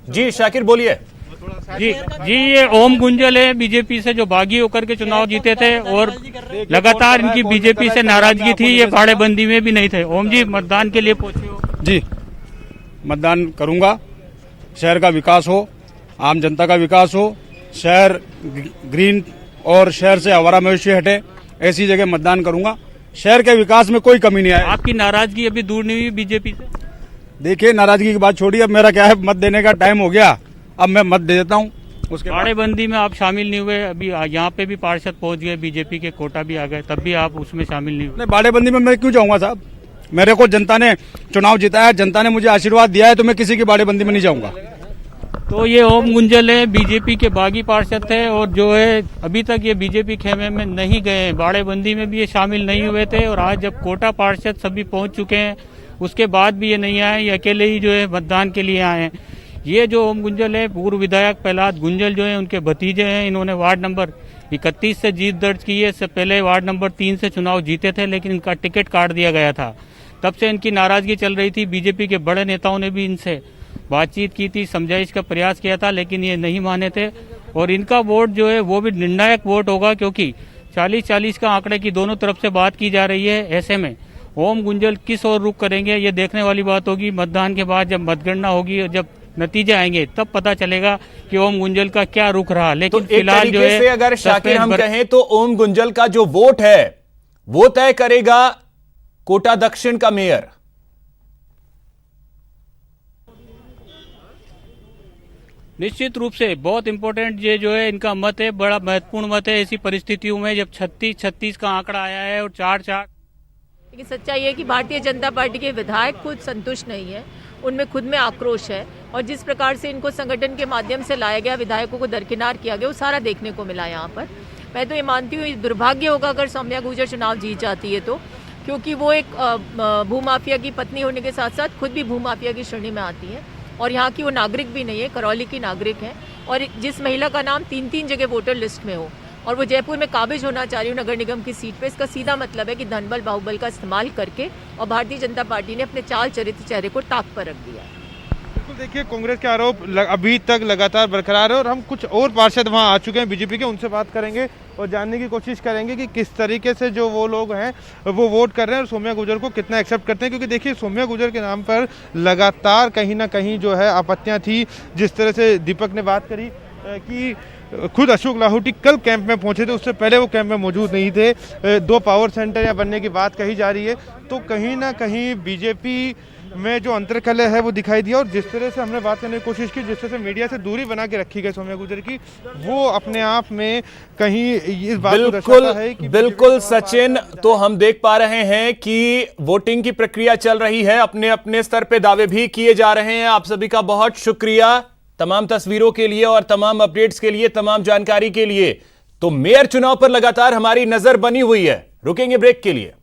जी शाकिर बोलिए। जी जी, ये ओम गुंजल है बीजेपी से, जो बागी होकर के चुनाव जीते थे और लगातार इनकी बीजेपी से नाराजगी थी, ये बाड़ेबंदी में भी नहीं थे। ओम जी, मतदान के लिए पहुंचे हो? जी, मतदान करूंगा। शहर का विकास हो, आम जनता का विकास हो, शहर ग्रीन और शहर से आवारा मवेशी हटे, ऐसी जगह मतदान करूंगा। शहर के विकास में कोई कमी नहीं आए। आपकी नाराजगी अभी दूर नहीं हुई बीजेपी से? देखिए, नाराजगी की बात छोड़िए, अब मेरा क्या है, मत देने का टाइम हो गया, अब मैं मत दे देता हूँ। उसके बाड़ेबंदी में आप शामिल नहीं हुए, अभी यहाँ पे भी पार्षद पहुंच गए, बीजेपी के कोटा भी आ गए, तब भी आप उसमें शामिल नहीं हुए। बाड़ेबंदी में मैं क्यों जाऊंगा साहब? मेरे को जनता ने चुनाव जिताया, जनता ने मुझे आशीर्वाद दिया है, तो मैं किसी की बाड़ेबंदी में नहीं जाऊंगा। तो ये ओम गुंजल है, बीजेपी के बागी पार्षद थे और जो है अभी तक ये बीजेपी खेमे में नहीं गए, बाड़ेबंदी में भी ये शामिल नहीं हुए थे। और आज जब कोटा पार्षद सभी पहुंच चुके हैं, उसके बाद भी ये नहीं आए, ये अकेले ही जो है मतदान के लिए आए हैं। ये जो ओम गुंजल है, पूर्व विधायक प्रहलाद गुंजल जो है उनके भतीजे हैं। इन्होंने वार्ड नंबर 31 से जीत दर्ज की है। इससे पहले वार्ड नंबर 3 से चुनाव जीते थे, लेकिन इनका टिकट काट दिया गया था। तब से इनकी नाराजगी चल रही थी। बीजेपी के बड़े नेताओं ने भी इनसे बातचीत की थी, समझाइश का प्रयास किया था, लेकिन ये नहीं माने थे। और इनका वोट जो है वो भी निर्णायक वोट होगा, क्योंकि 40-40 का आंकड़े की दोनों तरफ से बात की जा रही है। ऐसे में ओम गुंजल किस ओर रुख करेंगे, ये देखने वाली बात होगी। मतदान के बाद जब मतगणना होगी और जब नतीजे आएंगे, तब पता चलेगा कि ओम गुंजल का क्या रुख रहा। लेकिन तो फिलहाल जो है, अगर शाकिर हम कहें तो ओम गुंजल का जो वोट है वो तय करेगा कोटा दक्षिण का मेयर। निश्चित रूप से बहुत इंपॉर्टेंट ये जो है इनका मत है, बड़ा महत्वपूर्ण मत है ऐसी परिस्थितियों में, जब 36-36 का आंकड़ा आया है और 4-4। लेकिन सच्चाई है कि भारतीय जनता पार्टी के विधायक खुद संतुष्ट नहीं है, उनमें खुद में आक्रोश है। और जिस प्रकार से इनको संगठन के माध्यम से लाया गया, विधायकों को दरकिनार किया गया, वो सारा देखने को मिला यहाँ पर। मैं तो ये मानती हूँ दुर्भाग्य होगा अगर सौम्या गुर्जर चुनाव जीत जाती है तो, क्योंकि वो एक भूमाफिया की पत्नी होने के साथ साथ खुद भी भूमाफिया की श्रेणी में आती है। और यहाँ की वो नागरिक भी नहीं है, करौली की नागरिक है। और जिस महिला का नाम 3-3 जगह वोटर लिस्ट में हो और वो जयपुर में काबिज होना चाह रही हो नगर निगम की सीट पे, इसका सीधा मतलब है कि धनबल बाहुबल का इस्तेमाल करके और भारतीय जनता पार्टी ने अपने चाल चरित्र चेहरे को ताक पर रख दिया है। बिल्कुल, देखिए कांग्रेस के आरोप अभी तक लगातार बरकरार है और हम कुछ और पार्षद वहां आ चुके हैं बीजेपी के, उनसे बात करेंगे और जानने की कोशिश करेंगे कि किस तरीके से जो वो लोग हैं वो वोट कर रहे हैं और सौम्या गुर्जर को कितना एक्सेप्ट करते हैं। क्योंकि देखिए सौम्या गुर्जर के नाम पर लगातार कहीं ना कहीं जो है आपत्तियां थी। जिस तरह से दीपक ने बात करी कि खुद अशोक लाहौटी कल कैंप में पहुंचे थे, उससे पहले वो कैंप में मौजूद नहीं थे। 2 पावर सेंटर या बनने की बात कही जा रही है, तो कहीं ना कहीं बीजेपी में जो अंतरकलह है वो दिखाई दिया। और जिस तरह से हमने बात करने की कोशिश की, जिस तरह से मीडिया से दूरी बना के रखी गई सौम्या गुर्जर की, वो अपने आप में कहीं इस बात को दर्शाता है कि बिल्कुल सचिन, तो हम देख पा रहे हैं कि वोटिंग की प्रक्रिया चल रही है, अपने अपने स्तर पे दावे भी किए जा रहे हैं। आप सभी का बहुत शुक्रिया तमाम तस्वीरों के लिए और तमाम अपडेट्स के लिए, तमाम जानकारी के लिए। तो मेयर चुनाव पर लगातार हमारी नजर बनी हुई है। रुकेंगे ब्रेक के लिए।